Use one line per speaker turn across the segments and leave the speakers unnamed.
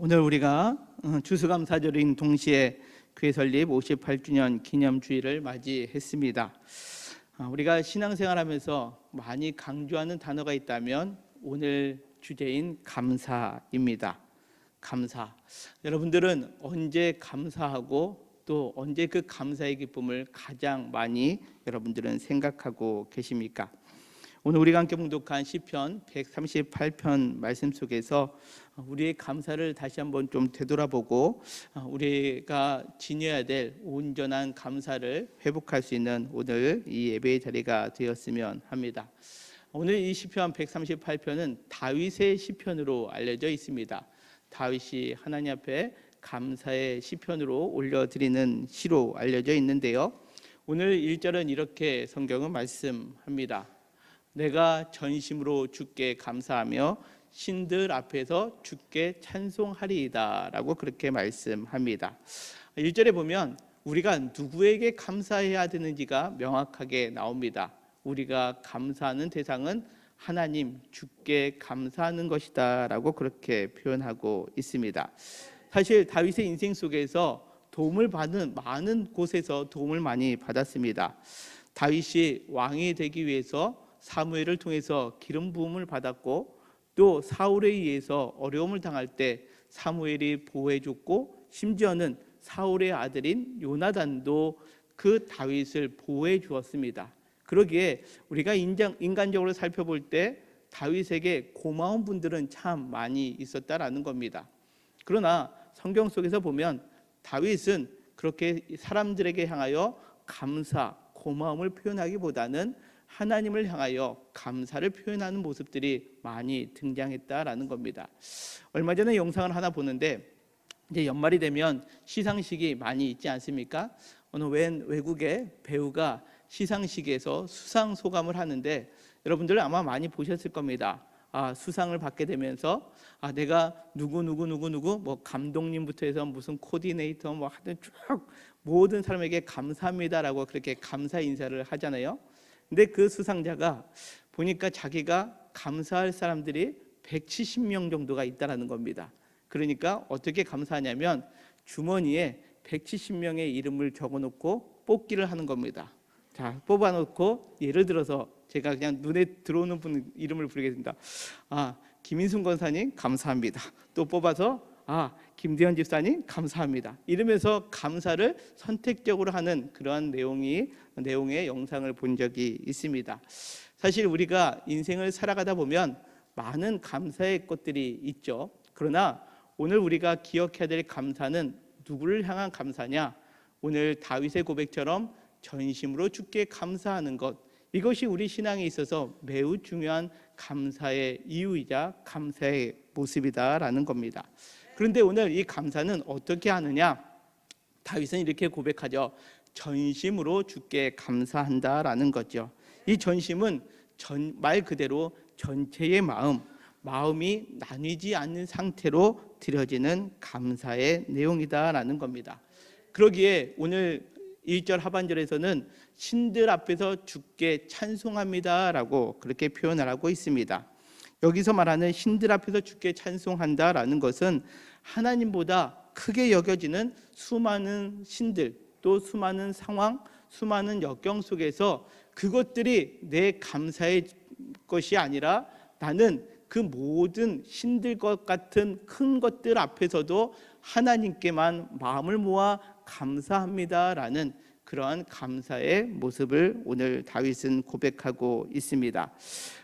오늘 우리가 추수감사절인 동시에 교회 설립 58주년 기념주일을 맞이했습니다. 우리가 신앙생활하면서 많이 강조하는 단어가 있다면 오늘 주제인 감사입니다. 감사. 여러분들은 언제 감사하고 또 언제 그 감사의 기쁨을 가장 많이 여러분들은 생각하고 계십니까? 오늘 우리가 함께 봉독한 시편 138편 말씀 속에서 우리의 감사를 다시 한번 좀 되돌아보고 우리가 지녀야 될 온전한 감사를 회복할 수 있는 오늘 이 예배의 자리가 되었으면 합니다. 오늘 이 시편 138편은 다윗의 시편으로 알려져 있습니다. 다윗이 하나님 앞에 감사의 시편으로 올려드리는 시로 알려져 있는데요, 오늘 1절은 이렇게 성경은 말씀합니다. 내가 전심으로 주께 감사하며 신들 앞에서 주께 찬송하리이다 라고 그렇게 말씀합니다. 1절에 보면 우리가 누구에게 감사해야 되는지가 명확하게 나옵니다. 우리가 감사하는 대상은 하나님 주께 감사하는 것이다 라고 그렇게 표현하고 있습니다. 사실 다윗의 인생 속에서 도움을 받는 많은 곳에서 도움을 많이 받았습니다. 다윗이 왕이 되기 위해서 사무엘을 통해서 기름 부음을 받았고, 또 사울에 의해서 어려움을 당할 때 사무엘이 보호해 줬고, 심지어는 사울의 아들인 요나단도 그 다윗을 보호해 주었습니다. 그러기에 우리가 인간적으로 살펴볼 때 다윗에게 고마운 분들은 참 많이 있었다라는 겁니다. 그러나 성경 속에서 보면 다윗은 그렇게 사람들에게 향하여 감사, 고마움을 표현하기보다는 하나님을 향하여 감사를 표현하는 모습들이 많이 등장했다라는 겁니다. 얼마 전에 영상을 하나 보는데, 이제 연말이 되면 시상식이 많이 있지 않습니까? 어느 외국의 배우가 시상식에서 수상 소감을 하는데, 여러분들 아마 많이 보셨을 겁니다. 수상을 받게 되면서 내가 누구 뭐 감독님부터 해서 무슨 코디네이터 뭐 하여튼 쭉 모든 사람에게 감사합니다라고 그렇게 감사 인사를 하잖아요. 근데 그 수상자가 보니까 자기가 감사할 사람들이 170명 정도가 있다라는 겁니다. 그러니까 어떻게 감사하냐면 주머니에 170명의 이름을 적어놓고 뽑기를 하는 겁니다. 자, 뽑아놓고 예를 들어서 제가 그냥 눈에 들어오는 분 이름을 부르겠습니다. 김인순 권사님 감사합니다. 또 뽑아서 김대현 집사님 감사합니다. 이러면서 감사를 선택적으로 하는 그러한 내용의 영상을 본 적이 있습니다. 사실 우리가 인생을 살아가다 보면 많은 감사의 것들이 있죠. 그러나 오늘 우리가 기억해야 될 감사는 누구를 향한 감사냐? 오늘 다윗의 고백처럼 전심으로 주께 감사하는 것, 이것이 우리 신앙에 있어서 매우 중요한 감사의 이유이자 감사의 모습이다라는 겁니다. 그런데 오늘 이 감사는 어떻게 하느냐? 다윗은 이렇게 고백하죠. 전심으로 주께 감사한다라는 거죠. 이 전심은 말 그대로 전체의 마음이 나뉘지 않는 상태로 드려지는 감사의 내용이다라는 겁니다. 그러기에 오늘 1절 하반절에서는 신들 앞에서 주께 찬송합니다라고 그렇게 표현을 하고 있습니다. 여기서 말하는 신들 앞에서 주께 찬송한다라는 것은 하나님보다 크게 여겨지는 수많은 신들, 또 수많은 상황, 수많은 역경 속에서 그것들이 내 감사의 것이 아니라 나는 그 모든 신들 것 같은 큰 것들 앞에서도 하나님께만 마음을 모아 감사합니다라는 그러한 감사의 모습을 오늘 다윗은 고백하고 있습니다.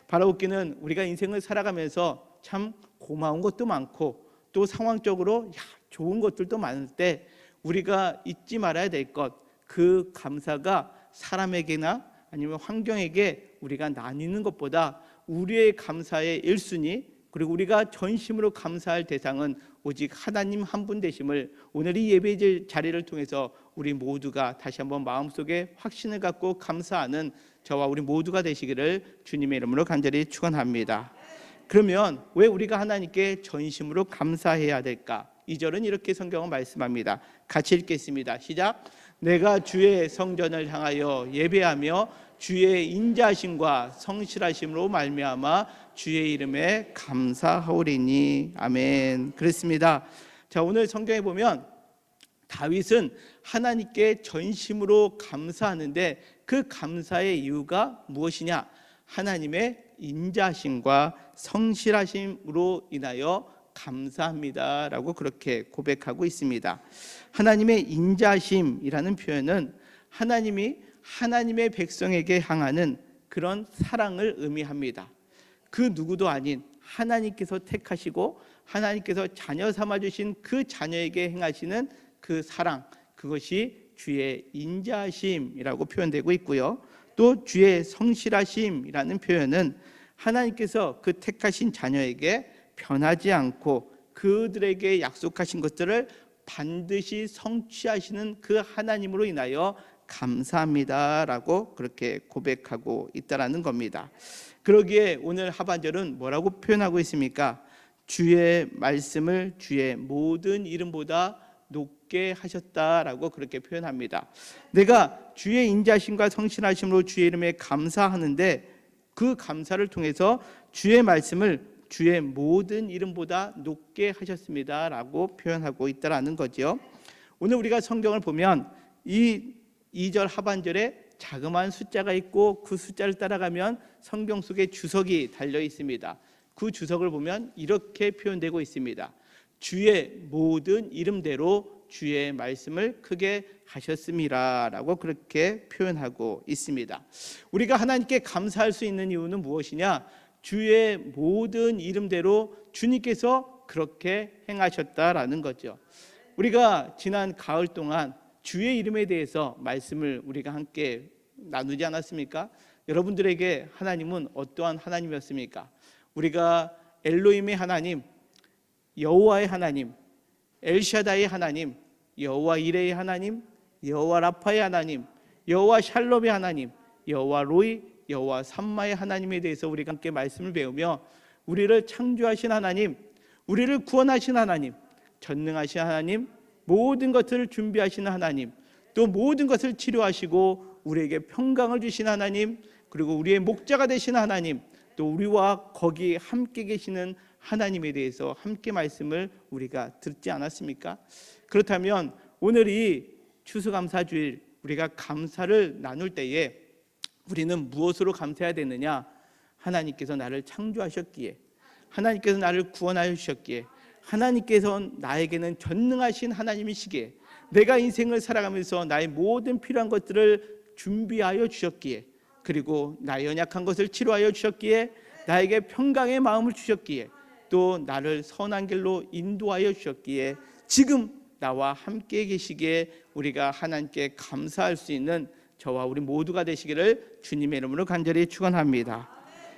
바라옵기는 우리가 인생을 살아가면서 참 고마운 것도 많고 또 상황적으로 좋은 것들도 많을 때 우리가 잊지 말아야 될 것, 그 감사가 사람에게나 아니면 환경에게 우리가 나뉘는 것보다 우리의 감사의 1순위, 그리고 우리가 전심으로 감사할 대상은 오직 하나님 한 분 되심을 오늘 이 예배 자리를 통해서 우리 모두가 다시 한번 마음속에 확신을 갖고 감사하는 저와 우리 모두가 되시기를 주님의 이름으로 간절히 축원합니다. 그러면 왜 우리가 하나님께 전심으로 감사해야 될까? 2절은 이렇게 성경은 말씀합니다. 같이 읽겠습니다. 시작. 내가 주의 성전을 향하여 예배하며 주의 인자하심과 성실하심으로 말미암아 주의 이름에 감사하오리니. 아멘. 그렇습니다. 자, 오늘 성경에 보면 다윗은 하나님께 전심으로 감사하는데 그 감사의 이유가 무엇이냐? 하나님의 인자심과 성실하심으로 인하여 감사합니다라고 그렇게 고백하고 있습니다. 하나님의 인자심이라는 표현은 하나님이 하나님의 백성에게 향하는 그런 사랑을 의미합니다. 그 누구도 아닌 하나님께서 택하시고 하나님께서 자녀 삼아주신 그 자녀에게 행하시는 그 사랑, 그것이 주의 인자심이라고 표현되고 있고요. 또 주의 성실하심이라는 표현은 하나님께서 그 택하신 자녀에게 변하지 않고 그들에게 약속하신 것들을 반드시 성취하시는 그 하나님으로 인하여 감사합니다라고 그렇게 고백하고 있다라는 겁니다. 그러기에 오늘 하반절은 뭐라고 표현하고 있습니까? 주의 말씀을 주의 모든 이름보다 높게 하셨다라고 그렇게 표현합니다. 내가 주의 인자심과 성실하심으로 주의 이름에 감사하는데 그 감사를 통해서 주의 말씀을 주의 모든 이름보다 높게 하셨습니다라고 표현하고 있다라는 거죠. 오늘 우리가 성경을 보면 이 2절 하반절에 자그마한 숫자가 있고 그 숫자를 따라가면 성경 속에 주석이 달려 있습니다. 그 주석을 보면 이렇게 표현되고 있습니다. 주의 모든 이름대로 주의 말씀을 크게 하셨음이라라고 그렇게 표현하고 있습니다. 우리가 하나님께 감사할 수 있는 이유는 무엇이냐? 주의 모든 이름대로 주님께서 그렇게 행하셨다라는 거죠. 우리가 지난 가을 동안 주의 이름에 대해서 말씀을 우리가 함께 나누지 않았습니까? 여러분들에게 하나님은 어떠한 하나님이었습니까? 우리가 엘로힘의 하나님, 여호와의 하나님, 엘샤다의 하나님, 여호와 이레의 하나님, 여호와 라파의 하나님, 여호와 샬롬의 하나님, 여호와 로이, 여호와 삼마의 하나님에 대해서 우리가 함께 말씀을 배우며 우리를 창조하신 하나님, 우리를 구원하신 하나님, 전능하신 하나님, 모든 것을 준비하시는 하나님, 또 모든 것을 치료하시고 우리에게 평강을 주신 하나님, 그리고 우리의 목자가 되신 하나님, 또 우리와 거기 함께 계시는 하나님에 대해서 함께 말씀을 우리가 듣지 않았습니까? 그렇다면 오늘 이 추수감사주일 우리가 감사를 나눌 때에 우리는 무엇으로 감사해야 되느냐? 하나님께서 나를 창조하셨기에, 하나님께서 나를 구원하여 주셨기에, 하나님께서 나에게는 전능하신 하나님이시기에, 내가 인생을 살아가면서 나의 모든 필요한 것들을 준비하여 주셨기에, 그리고 나의 연약한 것을 치료하여 주셨기에, 나에게 평강의 마음을 주셨기에, 또 나를 선한 길로 인도하여 주셨기에, 지금 나와 함께 계시기에 우리가 하나님께 감사할 수 있는 저와 우리 모두가 되시기를 주님의 이름으로 간절히 축원합니다.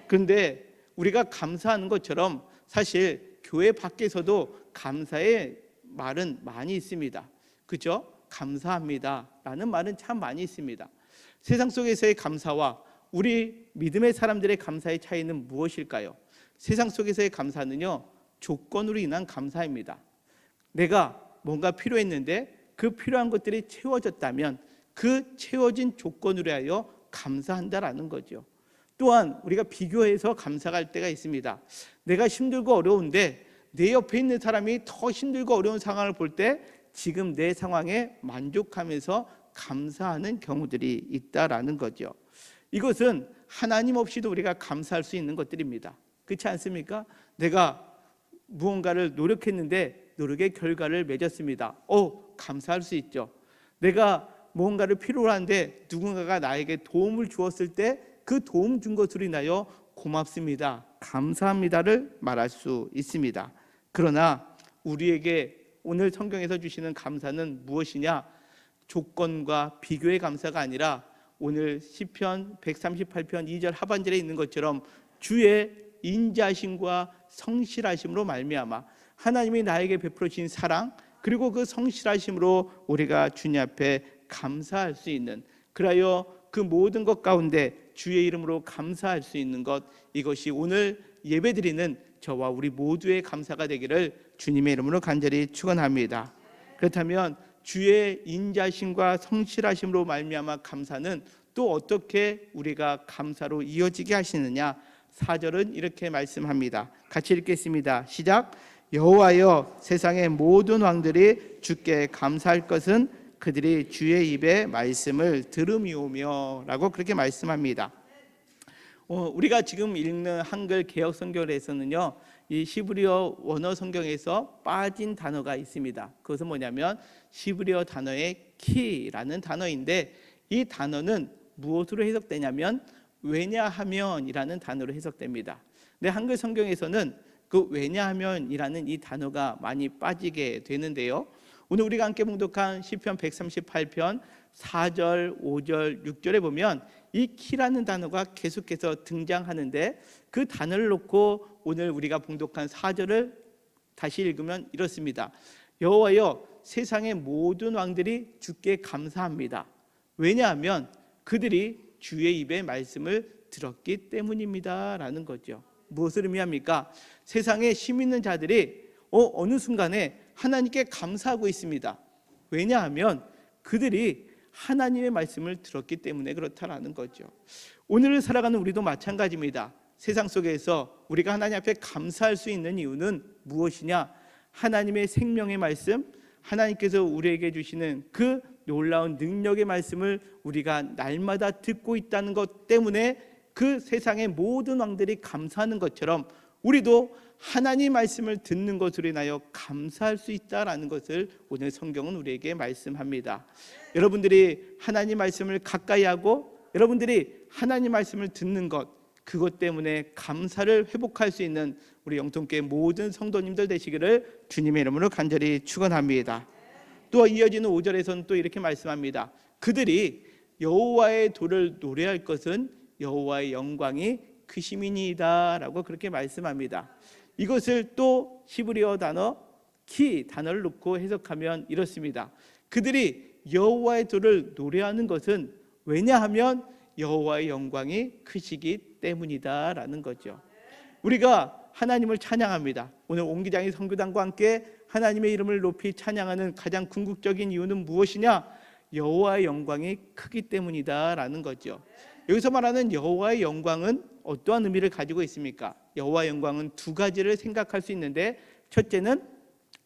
그런데 우리가 감사하는 것처럼 사실 교회 밖에서도 감사의 말은 많이 있습니다. 그죠? 감사합니다 라는 말은 참 많이 있습니다. 세상 속에서의 감사와 우리 믿음의 사람들의 감사의 차이는 무엇일까요? 세상 속에서의 감사는요, 조건으로 인한 감사입니다. 내가 뭔가 필요했는데 그 필요한 것들이 채워졌다면 그 채워진 조건으로 하여 감사한다라는 거죠. 또한 우리가 비교해서 감사가 할 때가 있습니다. 내가 힘들고 어려운데 내 옆에 있는 사람이 더 힘들고 어려운 상황을 볼 때 지금 내 상황에 만족하면서 감사하는 경우들이 있다라는 거죠. 이것은 하나님 없이도 우리가 감사할 수 있는 것들입니다. 그렇지 않습니까? 내가 무언가를 노력했는데 노력의 결과를 맺었습니다. 감사할 수 있죠. 내가 무언가를 필요로 하는데 누군가가 나에게 도움을 주었을 때 그 도움 준 것으로 인하여 고맙습니다, 감사합니다를 말할 수 있습니다. 그러나 우리에게 오늘 성경에서 주시는 감사는 무엇이냐? 조건과 비교의 감사가 아니라 오늘 시편 138편 2절 하반절에 있는 것처럼 주의 인자심과 성실하심으로 말미암아 하나님이 나에게 베풀어 주신 사랑, 그리고 그 성실하심으로 우리가 주님 앞에 감사할 수 있는, 그리하여 그 모든 것 가운데 주의 이름으로 감사할 수 있는 것, 이것이 오늘 예배드리는 저와 우리 모두의 감사가 되기를 주님의 이름으로 간절히 축원합니다. 그렇다면 주의 인자심과 성실하심으로 말미암아 감사는 또 어떻게 우리가 감사로 이어지게 하시느냐? 4절은 이렇게 말씀합니다. 같이 읽겠습니다. 시작. 여호와여 세상의 모든 왕들이 주께 감사할 것은 그들이 주의 입의 말씀을 들음이오며 라고 그렇게 말씀합니다. 우리가 지금 읽는 한글 개역 성경에서는요, 이 히브리어 원어 성경에서 빠진 단어가 있습니다. 그것은 뭐냐면 히브리어 단어의 키라는 단어인데, 이 단어는 무엇으로 해석되냐면 왜냐하면이라는 단어로 해석됩니다. 근데 한글 성경에서는 그 왜냐하면이라는 이 단어가 많이 빠지게 되는데요. 오늘 우리가 함께 봉독한 시편 138편 4절, 5절, 6절에 보면 이 키라는 단어가 계속해서 등장하는데, 그 단어를 놓고 오늘 우리가 봉독한 4절을 다시 읽으면 이렇습니다. 여호와여 세상의 모든 왕들이 주께 감사합니다. 왜냐하면 그들이 주의 입의 말씀을 들었기 때문입니다 라는 거죠. 무엇을 의미합니까? 세상에 힘 있는 자들이 어느 순간에 하나님께 감사하고 있습니다. 왜냐하면 그들이 하나님의 말씀을 들었기 때문에 그렇다라는 거죠. 오늘을 살아가는 우리도 마찬가지입니다. 세상 속에서 우리가 하나님 앞에 감사할 수 있는 이유는 무엇이냐? 하나님의 생명의 말씀, 하나님께서 우리에게 주시는 그 놀라운 능력의 말씀을 우리가 날마다 듣고 있다는 것 때문에 그 세상의 모든 왕들이 감사하는 것처럼 우리도 하나님 말씀을 듣는 것으로 인하여 감사할 수 있다라는 것을 오늘 성경은 우리에게 말씀합니다. 여러분들이 하나님 말씀을 가까이 하고 여러분들이 하나님 말씀을 듣는 것, 그것 때문에 감사를 회복할 수 있는 우리 영통교회 모든 성도님들 되시기를 주님의 이름으로 간절히 축원합니다. 또 이어지는 5절에서는 또 이렇게 말씀합니다. 그들이 여호와의 도를 노래할 것은 여호와의 영광이 크심이니이다 라고 그렇게 말씀합니다. 이것을 또 히브리어 단어 키 단어를 놓고 해석하면 이렇습니다. 그들이 여호와의 도를 노래하는 것은 왜냐하면 여호와의 영광이 크시기 때문이다 라는 거죠. 우리가 하나님을 찬양합니다. 오늘 옹기장이 선교단과 함께 하나님의 이름을 높이 찬양하는 가장 궁극적인 이유는 무엇이냐? 여호와의 영광이 크기 때문이다 라는 거죠. 여기서 말하는 여호와의 영광은 어떠한 의미를 가지고 있습니까? 여호와의 영광은 두 가지를 생각할 수 있는데, 첫째는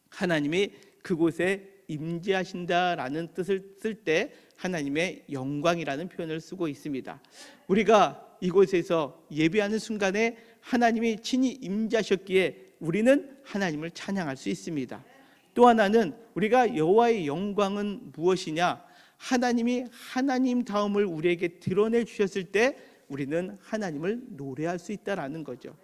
하나님이 그곳에 임재하신다라는 뜻을 쓸 때 하나님의 영광이라는 표현을 쓰고 있습니다. 우리가 이곳에서 예배하는 순간에 하나님이 친히 임재하셨기에 우리는 하나님을 찬양할 수 있습니다. 또 하나는 우리가 여호와의 영광은 무엇이냐? 하나님이 하나님다움을 우리에게 드러내 주셨을 때 우리는 하나님을 노래할 수 있다라는 거죠.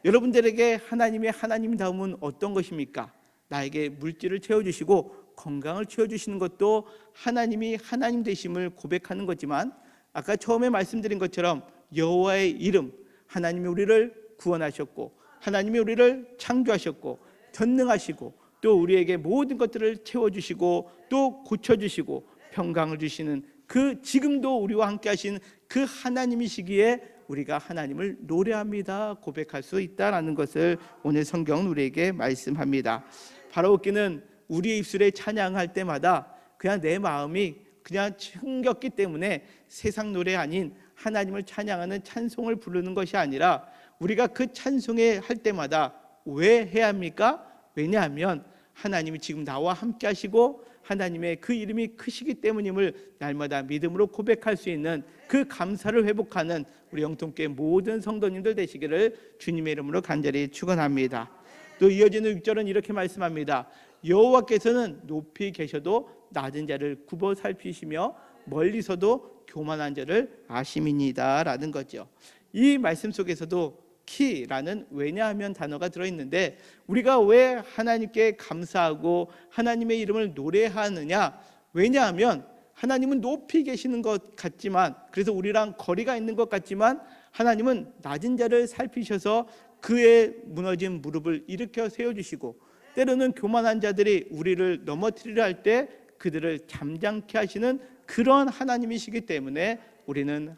여러분들에게 하나님의 하나님다움은 어떤 것입니까? 나에게 물질을 채워주시고 건강을 채워주시는 것도 하나님이 하나님 되심을 고백하는 거지만, 아까 처음에 말씀드린 것처럼 여호와의 이름, 하나님이 우리를 구원하셨고 하나님이 우리를 창조하셨고 전능하시고 또 우리에게 모든 것들을 채워주시고 또 고쳐주시고 평강을 주시는 그 지금도 우리와 함께 하신 그 하나님이시기에 우리가 하나님을 노래합니다, 고백할 수 있다라는 것을 오늘 성경은 우리에게 말씀합니다. 바라옵기는 우리의 입술에 찬양할 때마다 그냥 내 마음이 그냥 흥겹기 때문에 세상 노래 아닌 하나님을 찬양하는 찬송을 부르는 것이 아니라, 우리가 그 찬송에 할 때마다 왜 해야 합니까? 왜냐하면 하나님이 지금 나와 함께 하시고 하나님의 그 이름이 크시기 때문임을 날마다 믿음으로 고백할 수 있는 그 감사를 회복하는 우리 영통교회 모든 성도님들 되시기를 주님의 이름으로 간절히 축원합니다. 또 이어지는 6절은 이렇게 말씀합니다. 여호와께서는 높이 계셔도 낮은 자를 굽어 살피시며 멀리서도 교만한 자를 아심이니이다 라는 거죠. 이 말씀 속에서도 키라는 왜냐하면 단어가 들어있는데, 우리가 왜 하나님께 감사하고 하나님의 이름을 노래하느냐? 왜냐하면 하나님은 높이 계시는 것 같지만, 그래서 우리랑 거리가 있는 것 같지만 하나님은 낮은 자를 살피셔서 그의 무너진 무릎을 일으켜 세워주시고, 때로는 교만한 자들이 우리를 넘어뜨리려 할 때 그들을 잠잠케 하시는 그런 하나님이시기 때문에 우리는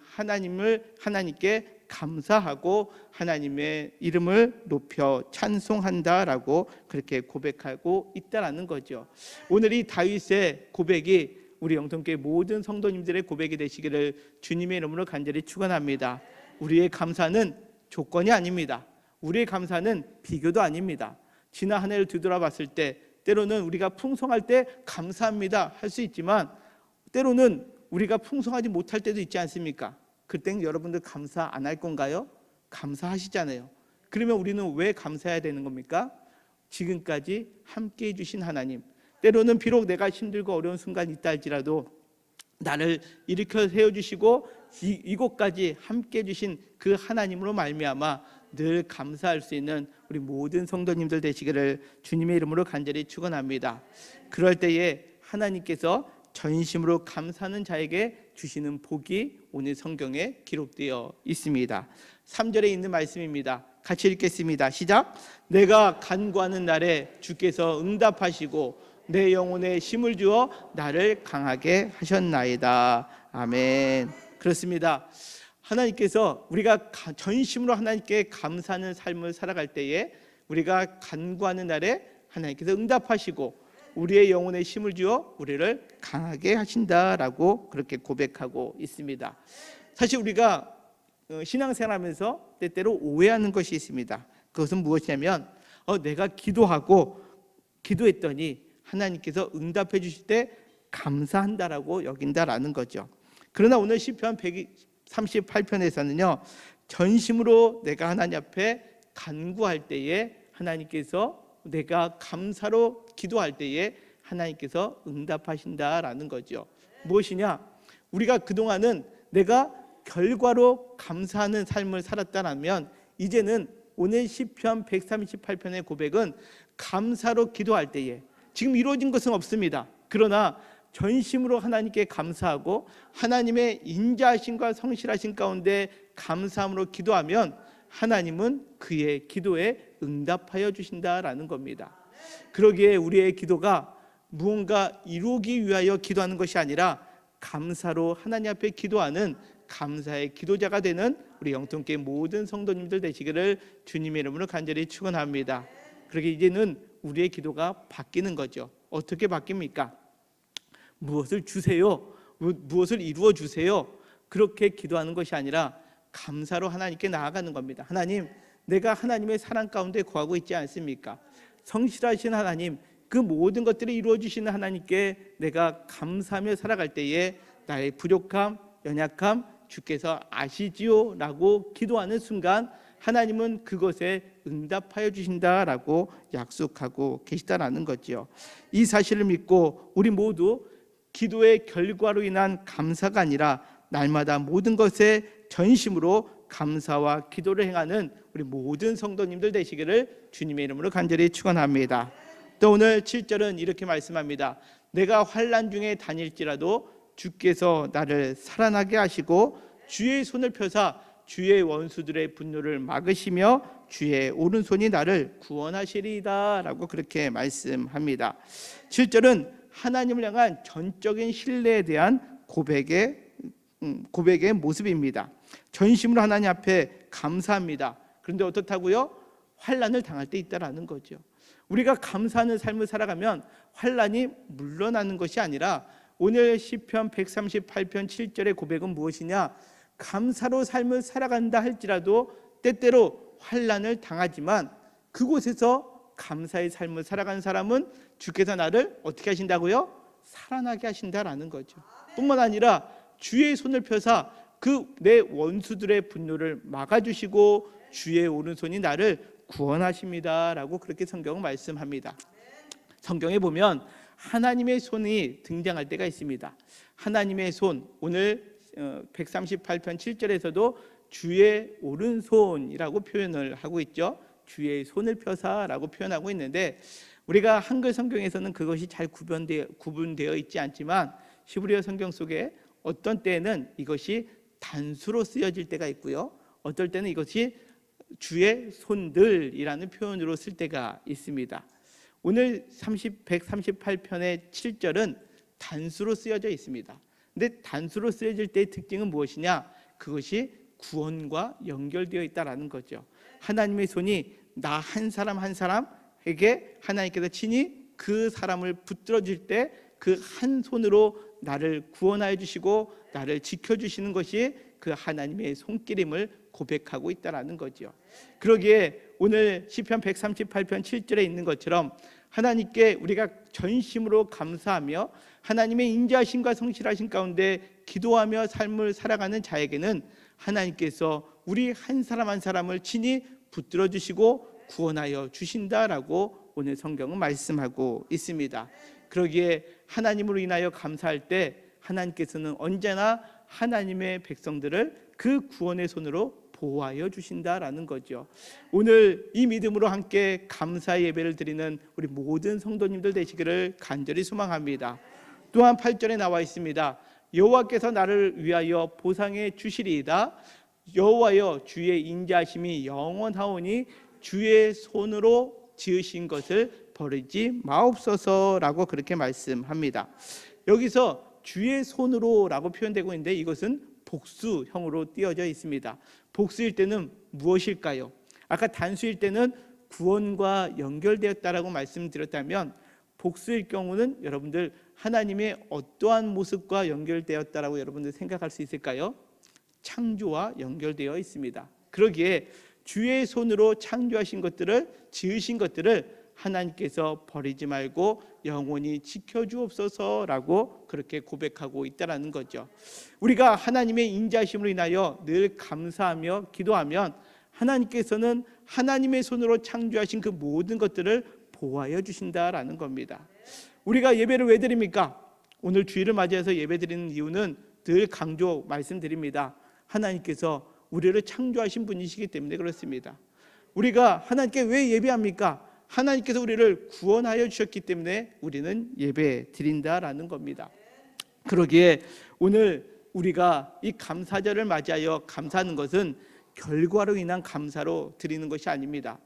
하나님께 감사하고 하나님의 이름을 높여 찬송한다라고 그렇게 고백하고 있다라는 거죠. 오늘 이 다윗의 고백이 우리 영통교회 모든 성도님들의 고백이 되시기를 주님의 이름으로 간절히 축원합니다. 우리의 감사는 조건이 아닙니다. 우리의 감사는 비교도 아닙니다. 지난 한 해를 뒤돌아봤을 때 때로는 우리가 풍성할 때 감사합니다 할 수 있지만 때로는 우리가 풍성하지 못할 때도 있지 않습니까? 그때는 여러분들 감사 안 할 건가요? 감사하시잖아요. 그러면 우리는 왜 감사해야 되는 겁니까? 지금까지 함께해 주신 하나님, 때로는 비록 내가 힘들고 어려운 순간이 있다 할지라도 나를 일으켜 세워주시고 이곳까지 함께해 주신 그 하나님으로 말미암아 늘 감사할 수 있는 우리 모든 성도님들 되시기를 주님의 이름으로 간절히 축원합니다. 그럴 때에 하나님께서 전심으로 감사하는 자에게 주시는 복이 오늘 성경에 기록되어 있습니다. 3절에 있는 말씀입니다. 같이 읽겠습니다. 시작. 내가 간구하는 날에 주께서 응답하시고 내 영혼에 힘을 주어 나를 강하게 하셨나이다. 아멘. 그렇습니다. 하나님께서 우리가 전심으로 하나님께 감사하는 삶을 살아갈 때에 우리가 간구하는 날에 하나님께서 응답하시고 우리의 영혼에 힘을 주어 우리를 강하게 하신다라고 그렇게 고백하고 있습니다. 사실 우리가 신앙생활하면서 때때로 오해하는 것이 있습니다. 그것은 무엇이냐면 내가 기도했더니 하나님께서 응답해 주실 때 감사한다라고 여긴다라는 거죠. 그러나 오늘 시편 138편에서는요 전심으로 내가 하나님 앞에 간구할 때에 하나님께서 내가 감사로 기도할 때에 하나님께서 응답하신다라는 거죠. 무엇이냐? 우리가 그동안은 내가 결과로 감사하는 삶을 살았다면 이제는 오늘 시편 138편의 고백은 감사로 기도할 때에 지금 이루어진 것은 없습니다. 그러나 전심으로 하나님께 감사하고 하나님의 인자하심과 성실하심 가운데 감사함으로 기도하면 하나님은 그의 기도에 응답하여 주신다라는 겁니다. 그러기에 우리의 기도가 무언가 이루기 위하여 기도하는 것이 아니라 감사로 하나님 앞에 기도하는 감사의 기도자가 되는 우리 영통교회 모든 성도님들 되시기를 주님의 이름으로 간절히 축원합니다. 그러게 이제는 우리의 기도가 바뀌는 거죠. 어떻게 바뀝니까? 무엇을 주세요, 무엇을 이루어 주세요, 그렇게 기도하는 것이 아니라 감사로 하나님께 나아가는 겁니다. 하나님, 내가 하나님의 사랑 가운데 거하고 있지 않습니까? 성실하신 하나님, 그 모든 것들을 이루어 주시는 하나님께 내가 감사하며 살아갈 때에 나의 부족함, 연약함 주께서 아시지요 라고 기도하는 순간 하나님은 그것에 응답하여 주신다라고 약속하고 계시다라는 거죠. 이 사실을 믿고 우리 모두 기도의 결과로 인한 감사가 아니라 날마다 모든 것에 전심으로 감사와 기도를 행하는 우리 모든 성도님들 되시기를 주님의 이름으로 간절히 축원합니다. 또 오늘 7절은 이렇게 말씀합니다. 내가 환난 중에 다닐지라도 주께서 나를 살아나게 하시고 주의 손을 펴사 주의 원수들의 분노를 막으시며 주의 오른손이 나를 구원하시리이다 라고 그렇게 말씀합니다. 7절은 하나님을 향한 전적인 신뢰에 대한 고백의 모습입니다. 전심으로 하나님 앞에 감사합니다. 그런데 어떻다고요? 환난을 당할 때 있다라는 거죠. 우리가 감사하는 삶을 살아가면 환난이 물러나는 것이 아니라 오늘 시편 138편 7절의 고백은 무엇이냐? 감사로 삶을 살아간다 할지라도 때때로 환난을 당하지만 그곳에서 감사의 삶을 살아가는 사람은 주께서 나를 어떻게 하신다고요? 살아나게 하신다라는 거죠. 뿐만 아니라 주의 손을 펴사 그 내 원수들의 분노를 막아주시고 주의 오른손이 나를 구원하십니다 라고 그렇게 성경은 말씀합니다. 성경에 보면 하나님의 손이 등장할 때가 있습니다. 하나님의 손, 오늘 138편 7절에서도 주의 오른손이라고 표현을 하고 있죠. 주의 손을 펴사라고 표현하고 있는데 우리가 한글 성경에서는 그것이 잘 구분되어 있지 않지만 히브리어 성경 속에 어떤 때에는 이것이 단수로 쓰여질 때가 있고요, 어떨 때는 이것이 주의 손들이라는 표현으로 쓸 때가 있습니다. 오늘 138편의 7절은 단수로 쓰여져 있습니다. 근데 단수로 쓰여질 때의 특징은 무엇이냐? 그것이 구원과 연결되어 있다라는 거죠. 하나님의 손이 나 한 사람 한 사람에게 하나님께서 친히 그 사람을 붙들어 줄 때 그 한 손으로 나를 구원하여 주시고 나를 지켜주시는 것이 그 하나님의 손길임을 고백하고 있다라는 거죠. 그러기에 오늘 시편 138편 7절에 있는 것처럼 하나님께 우리가 전심으로 감사하며 하나님의 인자하심과 성실하심 가운데 기도하며 삶을 살아가는 자에게는 하나님께서 우리 한 사람 한 사람을 친히 붙들어 주시고 구원하여 주신다라고 오늘 성경은 말씀하고 있습니다. 그러기에 하나님으로 인하여 감사할 때 하나님께서는 언제나 하나님의 백성들을 그 구원의 손으로 보호하여 주신다라는 거죠. 오늘 이 믿음으로 함께 감사의 예배를 드리는 우리 모든 성도님들 되시기를 간절히 소망합니다. 또한 8절에 나와 있습니다. 여호와께서 나를 위하여 보상해 주시리이다. 여호와여 주의 인자하심이 영원하오니 주의 손으로 지으신 것을 버리지 마옵소서라고 그렇게 말씀합니다. 여기서 주의 손으로라고 표현되고 있는데 이것은 복수형으로 띄어져 있습니다. 복수일 때는 무엇일까요? 아까 단수일 때는 구원과 연결되었다라고 말씀드렸다면 복수일 경우는 여러분들 하나님의 어떠한 모습과 연결되었다라고 여러분들 생각할 수 있을까요? 창조와 연결되어 있습니다. 그러기에 주의 손으로 창조하신 것들을, 지으신 것들을 하나님께서 버리지 말고 영원히 지켜주옵소서라고 그렇게 고백하고 있다라는 거죠. 우리가 하나님의 인자심으로 인하여 늘 감사하며 기도하면 하나님께서는 하나님의 손으로 창조하신 그 모든 것들을 보호하여 주신다라는 겁니다. 우리가 예배를 왜 드립니까? 오늘 주일을 맞이해서 예배 드리는 이유는 늘 강조 말씀드립니다. 하나님께서 우리를 창조하신 분이시기 때문에 그렇습니다. 우리가 하나님께 왜 예배합니까? 하나님께서 우리를 구원하여 주셨기 때문에 우리는 예배 드린다라는 겁니다. 그러기에 오늘 우리가 이 감사절을 맞이하여 감사하는 것은 결과로 인한 감사로 드리는 것이 아닙니다.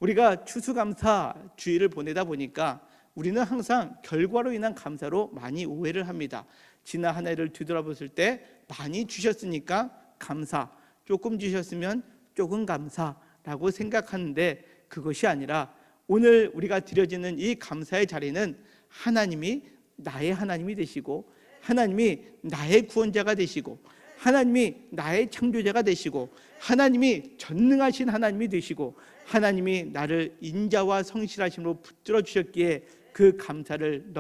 우리가 추수감사 주일을 보내다 보니까 우리는 항상 결과로 인한 감사로 많이 오해를 합니다. 지난 한 해를 뒤돌아봤을 때 많이 주셨으니까 감사, 조금 주셨으면 조금 감사라고 생각하는데 그것이 아니라 오늘 우리가 드려지는 이 감사의 자리는 하나님이 나의 하나님이 되시고 하나님이 나의 구원자가 되시고 하나님이 나의 창조자가 되시고 하나님이 전능하신 하나님이 되시고 하나님이 나를 인자와 성실하심으로 붙들어 주셨기에 그 감사를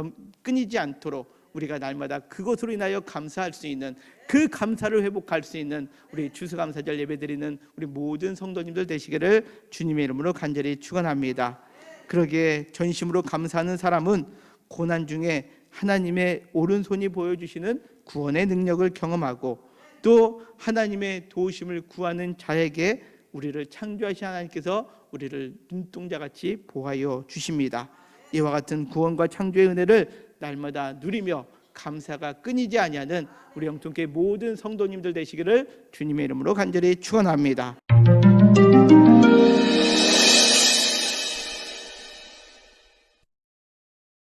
끊이지 않도록 우리가 날마다 그것으로 인하여 감사할 수 있는, 그 감사를 회복할 수 있는 우리 추수감사절 예배드리는 우리 모든 성도님들 되시기를 주님의 이름으로 간절히 축원합니다. 그러기에 전심으로 감사하는 사람은 고난 중에 하나님의 오른손이 보여주시는 구원의 능력을 경험하고 또 하나님의 도우심을 구하는 자에게 우리를 창조하신 하나님께서 우리를 눈동자같이 보호하여 주십니다. 이와 같은 구원과 창조의 은혜를 날마다 누리며 감사가 끊이지 아니하는 우리 영통교회 모든 성도님들 되시기를 주님의 이름으로 간절히 축원합니다.